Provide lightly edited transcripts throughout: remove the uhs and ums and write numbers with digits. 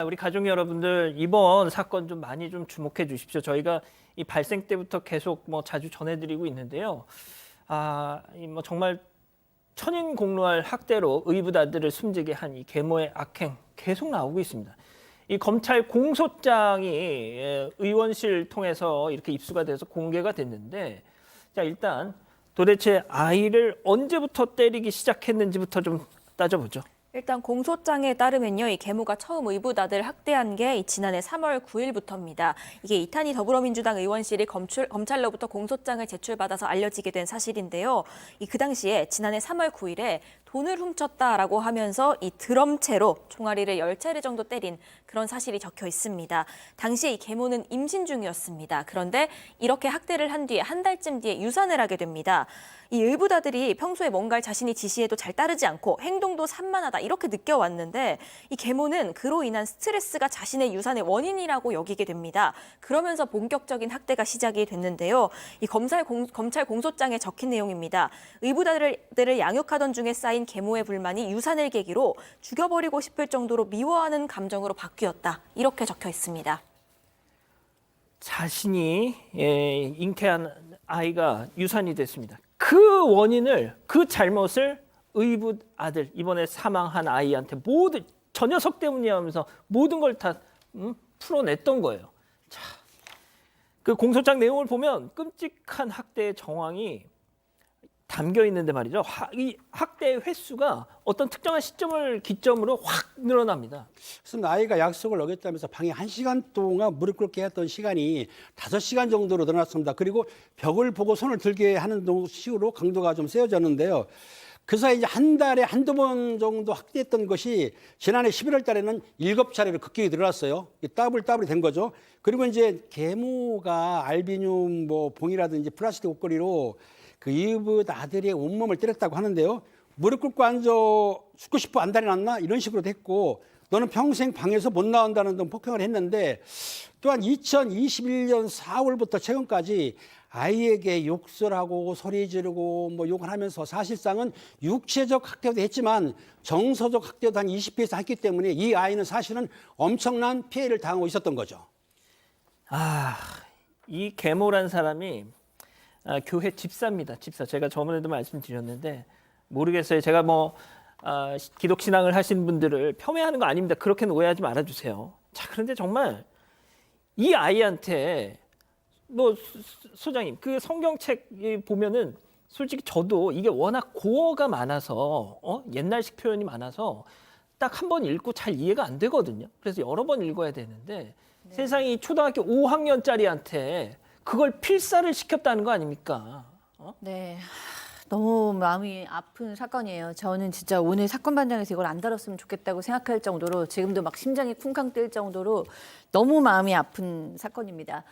우리 가족 여러분들 이번 사건 좀 많이 좀 주목해 주십시오. 저희가 이 발생 때부터 계속 자주 전해드리고 있는데요. 뭐 정말 천인공노할 학대로 의붓아들을 숨지게 한 이 계모의 악행 계속 나오고 있습니다. 이 검찰 공소장이 의원실 통해서 이렇게 입수가 돼서 공개가 됐는데, 자 일단 도대체 아이를 언제부터 때리기 시작했는지부터 좀 따져보죠. 일단 공소장에 따르면요, 이 계모가 처음 의붓아들 학대한 게 지난해 3월 9일부터입니다. 이게 이탄희 더불어민주당 의원실이 검찰로부터 공소장을 제출받아서 알려지게 된 사실인데요. 그 당시에 지난해 3월 9일에 돈을 훔쳤다라고 하면서 이 드럼채로 총알이를 10차례 정도 때린 그런 사실이 적혀 있습니다. 당시에 이 계모는 임신 중이었습니다. 그런데 이렇게 학대를 한 뒤에 한 달쯤 뒤에 유산을 하게 됩니다. 이 의붓아들이 평소에 뭔가를 자신이 지시해도 잘 따르지 않고 행동도 산만하다 이렇게 느껴왔는데, 이 계모는 그로 인한 스트레스가 자신의 유산의 원인이라고 여기게 됩니다. 그러면서 본격적인 학대가 시작이 됐는데요. 이 검찰 공소장에 적힌 내용입니다. 의붓아들을 양육하던 중에 쌓인 계모의 불만이 유산을 계기로 죽여버리고 싶을 정도로 미워하는 감정으로 바뀌었다. 이렇게 적혀 있습니다. 자신이 잉태한 아이가 유산이 됐습니다. 그 원인을, 그 잘못을 의붓 아들, 이번에 사망한 아이한테 모두 저 녀석 때문이야 하면서 모든 걸 다 풀어냈던 거예요. 자, 그 공소장 내용을 보면 끔찍한 학대의 정황이 담겨 있는데 말이죠. 이 학대의 횟수가 어떤 특정한 시점을 기점으로 확 늘어납니다. 그래서 아이가 약속을 어겼다면서 방에 1시간 동안 무릎 꿇게 했던 시간이 5시간 정도로 늘어났습니다. 그리고 벽을 보고 손을 들게 하는 식으로 강도가 좀 세워졌는데요. 그 사이 이제 한 달에 한두 번 정도 학대했던 것이 지난해 11월 달에는 7차례로 급격히 늘어났어요. 더블이 된 거죠. 그리고 이제 계모가 알비늄 봉이라든지 플라스틱 옷걸이로 그 의붓 아들의 온몸을 때렸다고 하는데요. 무릎 꿇고 앉아 죽고 싶어 안달이 났나? 이런 식으로 됐고, 너는 평생 방에서 못 나온다는 등 폭행을 했는데, 또한 2021년 4월부터 최근까지 아이에게 욕설하고 소리 지르고 욕을 하면서 사실상은 육체적 학대도 했지만 정서적 학대도 한 20회 이상 했기 때문에 이 아이는 사실은 엄청난 피해를 당하고 있었던 거죠. 이 계모란 사람이 교회 집사입니다. 집사. 제가 저번에도 말씀드렸는데 모르겠어요. 제가 기독 신앙을 하신 분들을 폄훼하는 거 아닙니다. 그렇게는 오해하지 말아주세요. 자, 그런데 정말 이 아이한테 소장님, 그 성경책 보면은 솔직히 저도 이게 워낙 고어가 많아서 옛날식 표현이 많아서 딱 한 번 읽고 잘 이해가 안 되거든요. 그래서 여러 번 읽어야 되는데 세상에 초등학교 5학년짜리한테 그걸 필사를 시켰다는 거 아닙니까? 네. 너무 마음이 아픈 사건이에요. 저는 진짜 오늘 사건 반장에서 이걸 안 다뤘으면 좋겠다고 생각할 정도로, 지금도 막 심장이 쿵쾅 뛸 정도로 너무 마음이 아픈 사건입니다.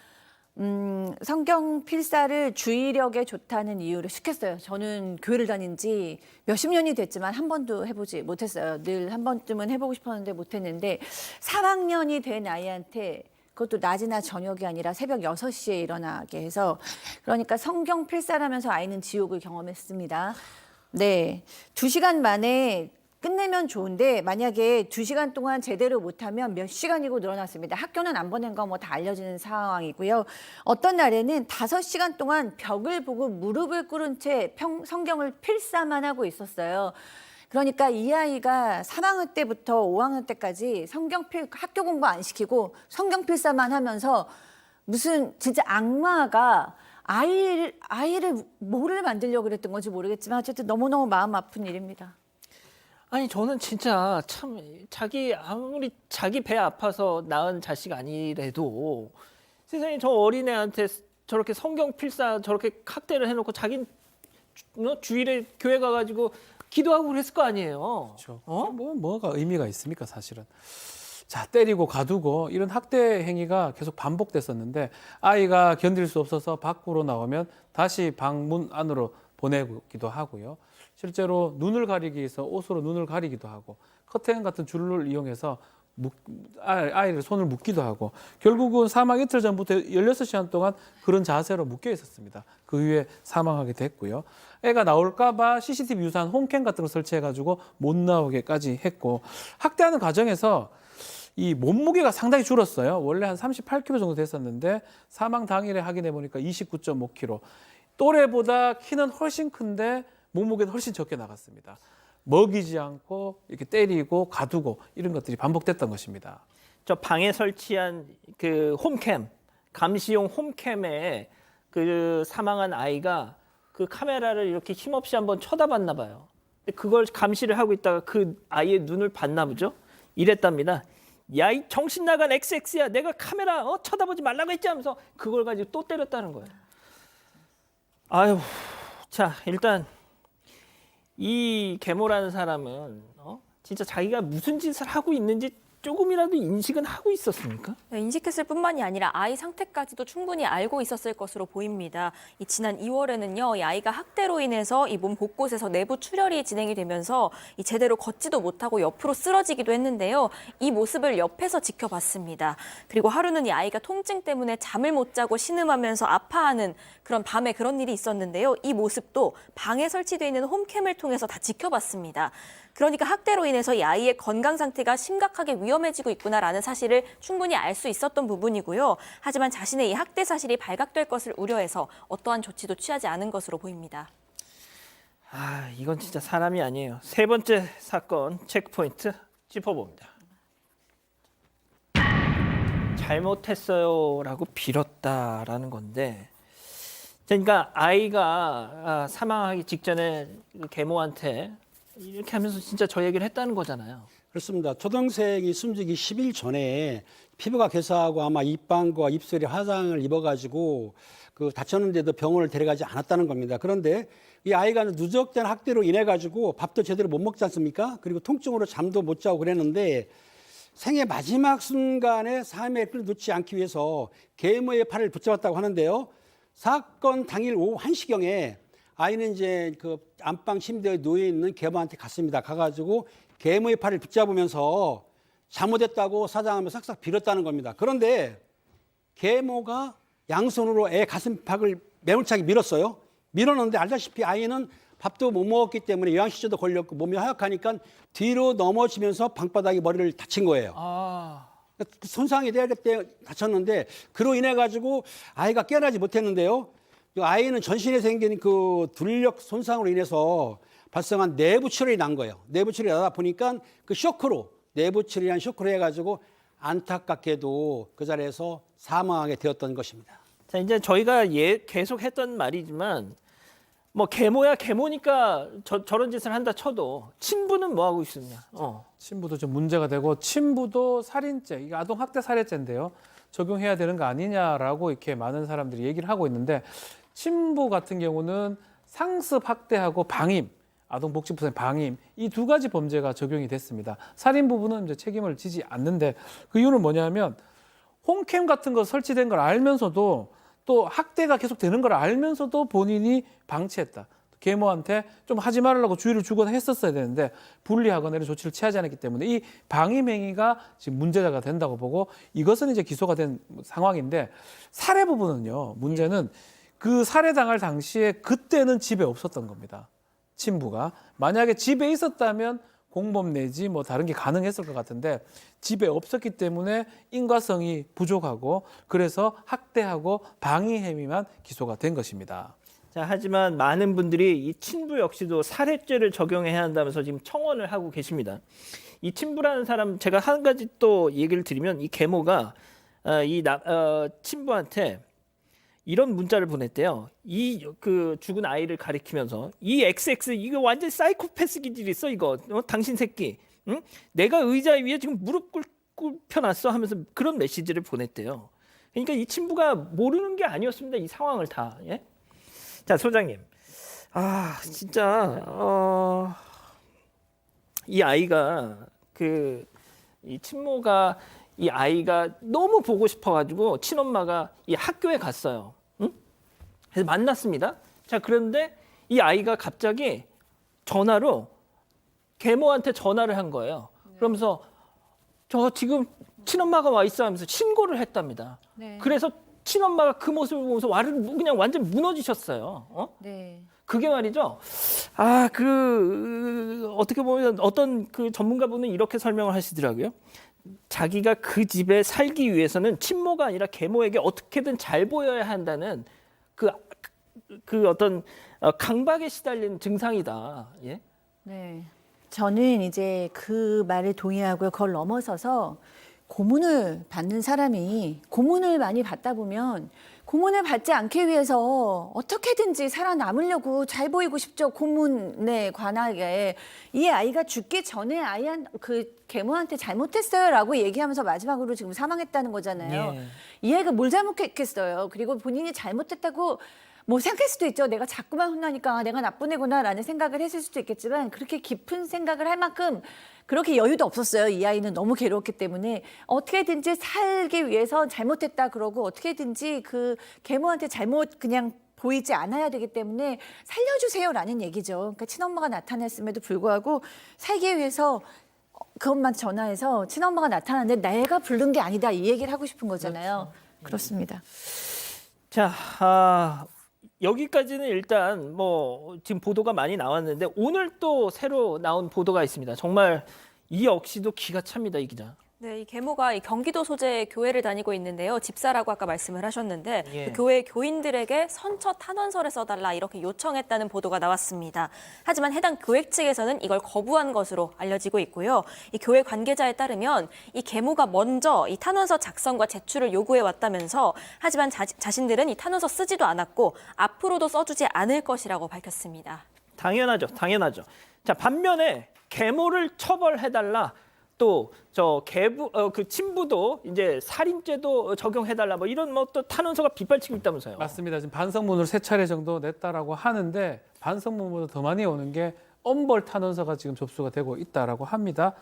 성경 필사를 주의력에 좋다는 이유로 시켰어요. 저는 교회를 다닌 지 몇십 년이 됐지만 한 번도 해보지 못했어요. 늘 한 번쯤은 해보고 싶었는데 못했는데, 3학년이 된 아이한테, 그것도 낮이나 저녁이 아니라 새벽 6시에 일어나게 해서, 그러니까 성경 필사라면서 아이는 지옥을 경험했습니다. 네, 2시간 만에 끝내면 좋은데 만약에 2시간 동안 제대로 못하면 몇 시간이고 늘어났습니다. 학교는 안 보낸 거 다 알려지는 상황이고요. 어떤 날에는 5시간 동안 벽을 보고 무릎을 꿇은 채 성경을 필사만 하고 있었어요. 그러니까 이 아이가 3학년 때부터 5학년 때까지 학교 공부 안 시키고 성경 필사만 하면서 무슨 진짜 악마가 아이를 뭐를 만들려고 그랬던 건지 모르겠지만 어쨌든 너무너무 마음 아픈 일입니다. 아니 저는 진짜 참 아무리 자기 배 아파서 낳은 자식 아니래도 세상에 저 어린애한테 저렇게 성경 필사 저렇게 학대를 해놓고 자기 주일에 교회 가가지고 기도하고 그랬을 거 아니에요. 그렇죠. 뭐가 의미가 있습니까, 사실은. 자, 때리고 가두고 이런 학대 행위가 계속 반복됐었는데, 아이가 견딜 수 없어서 밖으로 나오면 다시 방문 안으로 보내기도 하고요. 실제로 눈을 가리기 위해서 옷으로 눈을 가리기도 하고, 커튼 같은 줄을 이용해서 아이를 손을 묶기도 하고, 결국은 사망 이틀 전부터 16시간 동안 그런 자세로 묶여 있었습니다. 그 후에 사망하게 됐고요. 애가 나올까 봐 CCTV 유사한 홈캠 같은 걸 설치해가지고 못 나오게까지 했고, 학대하는 과정에서 이 몸무게가 상당히 줄었어요. 원래 한 38kg 정도 됐었는데 사망 당일에 확인해 보니까 29.5kg. 또래보다 키는 훨씬 큰데 몸무게는 훨씬 적게 나갔습니다. 먹이지 않고 이렇게 때리고 가두고 이런 것들이 반복됐던 것입니다. 저 방에 설치한 그 홈캠, 감시용 홈캠에 그 사망한 아이가 그 카메라를 이렇게 힘없이 한번 쳐다봤나 봐요. 근데 그걸 감시를 하고 있다가 그 아이의 눈을 봤나 보죠. 이랬답니다. 야, 이 정신 나간 XX야. 내가 카메라 쳐다보지 말라고 했지 하면서 그걸 가지고 또 때렸다는 거예요. 아유, 자, 일단 이 계모라는 사람은 진짜 자기가 무슨 짓을 하고 있는지 조금이라도 인식은 하고 있었습니까? 네, 인식했을 뿐만이 아니라 아이 상태까지도 충분히 알고 있었을 것으로 보입니다. 이 지난 2월에는요, 이 아이가 학대로 인해서 이 몸 곳곳에서 내부 출혈이 진행이 되면서 이 제대로 걷지도 못하고 옆으로 쓰러지기도 했는데요. 이 모습을 옆에서 지켜봤습니다. 그리고 하루는 이 아이가 통증 때문에 잠을 못 자고 신음하면서 아파하는 그런 밤에 그런 일이 있었는데요. 이 모습도 방에 설치되어 있는 홈캠을 통해서 다 지켜봤습니다. 그러니까 학대로 인해서 이 아이의 건강 상태가 심각하게 위험해지고 있구나라는 사실을 충분히 알 수 있었던 부분이고요. 하지만 자신의 이 학대 사실이 발각될 것을 우려해서 어떠한 조치도 취하지 않은 것으로 보입니다. 아, 이건 진짜 사람이 아니에요. 세 번째 사건 체크포인트 짚어봅니다. 잘못했어요라고 빌었다라는 건데, 그러니까 아이가 사망하기 직전에 그 계모한테 이렇게 하면서 진짜 저 얘기를 했다는 거잖아요. 그렇습니다. 초등생이 숨지기 10일 전에 피부가 괴사하고 아마 입방과 입술에 화상을 입어가지고 그 다쳤는데도 병원을 데려가지 않았다는 겁니다. 그런데 이 아이가 누적된 학대로 인해 가지고 밥도 제대로 못 먹지 않습니까? 그리고 통증으로 잠도 못 자고 그랬는데 생애 마지막 순간에 삶의 끈을 놓지 않기 위해서 계모의 팔을 붙잡았다고 하는데요. 사건 당일 오후 1시경에 아이는 이제 그 안방 침대에 누워 있는 계모한테 갔습니다. 가가지고 계모의 팔을 붙잡으면서 잘못했다고 사장하며 싹싹 빌었다는 겁니다. 그런데 계모가 양손으로 애 가슴팍을 매몰차게 밀었어요. 밀었는데 알다시피 아이는 밥도 못 먹었기 때문에 요양시초도 걸렸고 몸이 하얗니까 뒤로 넘어지면서 방바닥에 머리를 다친 거예요. 손상이 되게 다쳤는데 그로 인해 가지고 아이가 깨어나지 못했는데요. 아이는 전신에 생긴 그 둘력 손상으로 인해서 발생한 내부 출혈이 난 거예요. 내부 출혈이 나다 보니까 그 쇼크로 내부 출혈이란 쇼크로 해가지고 안타깝게도 그 자리에서 사망하게 되었던 것입니다. 자, 이제 저희가 계속 했던 말이지만 뭐 계모야 계모니까 저런 짓을 한다 쳐도 친부는 뭐 하고 있었냐? 친부도 좀 문제가 되고 친부도 살인죄, 이게 아동 학대 살해죄인데요. 적용해야 되는 거 아니냐라고 이렇게 많은 사람들이 얘기를 하고 있는데 친부 같은 경우는 상습 학대하고 방임, 아동복지부의 방임 이 두 가지 범죄가 적용이 됐습니다. 살인 부분은 이제 책임을 지지 않는데 그 이유는 뭐냐면 홈캠 같은 거 설치된 걸 알면서도 또 학대가 계속 되는 걸 알면서도 본인이 방치했다. 계모한테 좀 하지 말라고 주의를 주거나 했었어야 되는데 분리하거나 이런 조치를 취하지 않았기 때문에 이 방임 행위가 지금 문제가 된다고 보고 이것은 이제 기소가 된 상황인데 살해 부분은요. 문제는 그 살해당할 당시에 그때는 집에 없었던 겁니다. 친부가 만약에 집에 있었다면 공범 내지 뭐 다른 게 가능했을 것 같은데 집에 없었기 때문에 인과성이 부족하고 그래서 학대하고 방위 혐의만 기소가 된 것입니다. 자, 하지만 많은 분들이 이 친부 역시도 살해죄를 적용해야 한다면서 지금 청원을 하고 계십니다. 이 친부라는 사람 제가 한 가지 또 얘기를 드리면 이 계모가 친부한테 이런 문자를 보냈대요. 이 그 죽은 아이를 가리키면서 이 XX 이거 완전 사이코패스 기질 있어 이거. 당신 새끼. 응? 내가 의자 위에 지금 무릎 꿇혀놨어 하면서 그런 메시지를 보냈대요. 그러니까 이 친부가 모르는 게 아니었습니다. 이 상황을 다. 예? 자, 소장님. 진짜 이 아이가 이 친모가 이 아이가 너무 보고 싶어가지고 친엄마가 이 학교에 갔어요. 응? 그래서 만났습니다. 자, 그런데 이 아이가 갑자기 전화로 계모한테 전화를 한 거예요. 그러면서 저 지금 친엄마가 와 있어 하면서 신고를 했답니다. 네. 그래서 친엄마가 그 모습을 보면서 그냥 완전 무너지셨어요. 네. 그게 말이죠. 어떻게 보면 어떤 그 전문가분은 이렇게 설명을 하시더라고요. 자기가 그 집에 살기 위해서는 친모가 아니라 계모에게 어떻게든 잘 보여야 한다는 그 어떤 강박에 시달린 증상이다. 예? 네. 저는 이제 그 말에 동의하고요. 그걸 넘어서서 고문을 받는 사람이 고문을 많이 받다 보면 고문을 받지 않기 위해서 어떻게든지 살아남으려고 잘 보이고 싶죠. 고문에 관하게. 이 아이가 죽기 전에 그 계모한테 잘못했어요라고 얘기하면서 마지막으로 지금 사망했다는 거잖아요. 예. 이 아이가 뭘 잘못했겠어요. 그리고 본인이 잘못했다고 뭐 생각할 수도 있죠. 내가 자꾸만 혼나니까 내가 나쁜 애구나라는 생각을 했을 수도 있겠지만 그렇게 깊은 생각을 할 만큼 그렇게 여유도 없었어요. 이 아이는 너무 괴로웠기 때문에 어떻게든지 살기 위해서 잘못했다 그러고 어떻게든지 그 계모한테 잘못 그냥 보이지 않아야 되기 때문에 살려주세요라는 얘기죠. 그러니까 친엄마가 나타났음에도 불구하고 살기 위해서 그것만 전화해서 친엄마가 나타났는데 내가 부른 게 아니다 이 얘기를 하고 싶은 거잖아요. 그렇습니다. 자, 여기까지는 일단 뭐 지금 보도가 많이 나왔는데 오늘 또 새로 나온 보도가 있습니다. 정말 이 역시도 기가 찹니다, 이 기자. 네, 이 계모가 이 경기도 소재의 교회를 다니고 있는데요. 집사라고 아까 말씀을 하셨는데 예. 그 교회 교인들에게 선처 탄원서를 써달라 이렇게 요청했다는 보도가 나왔습니다. 하지만 해당 교회 측에서는 이걸 거부한 것으로 알려지고 있고요. 이 교회 관계자에 따르면 이 계모가 먼저 이 탄원서 작성과 제출을 요구해 왔다면서 하지만 자신들은 이 탄원서 쓰지도 않았고 앞으로도 써주지 않을 것이라고 밝혔습니다. 당연하죠, 당연하죠. 자, 반면에 계모를 처벌해달라. 또 저 그 친부도 이제 살인죄도 적용해달라. 뭐 이런 뭐 또 탄원서가 빗발치고 있다면서요. 맞습니다. 지금 반성문을 3차례 정도 냈다라고 하는데 반성문보다 더 많이 오는 게 엄벌 탄원서가 지금 접수가 되고 있다라고 합니다.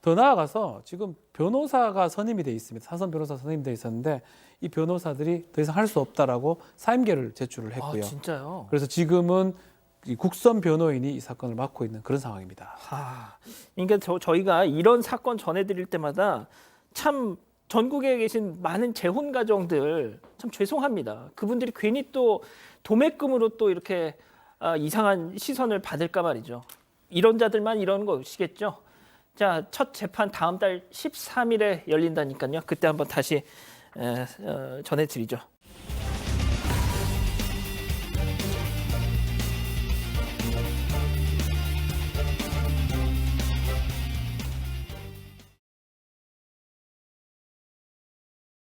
더 나아가서 지금 변호사가 선임이 돼 있습니다. 사선 변호사 선임이 돼 있었는데 이 변호사들이 더 이상 할 수 없다라고 사임계를 제출을 했고요. 아, 진짜요? 그래서 지금은 이 국선 변호인이 이 사건을 맡고 있는 그런 상황입니다. 그러니까 저희가 이런 사건 전해드릴 때마다 참 전국에 계신 많은 재혼 가정들 참 죄송합니다. 그분들이 괜히 또 도매금으로 또 이렇게 이상한 시선을 받을까 말이죠. 이런 자들만 이러는 것이겠죠. 자, 첫 재판 다음 달 13일에 열린다니까요. 그때 한번 다시 전해드리죠.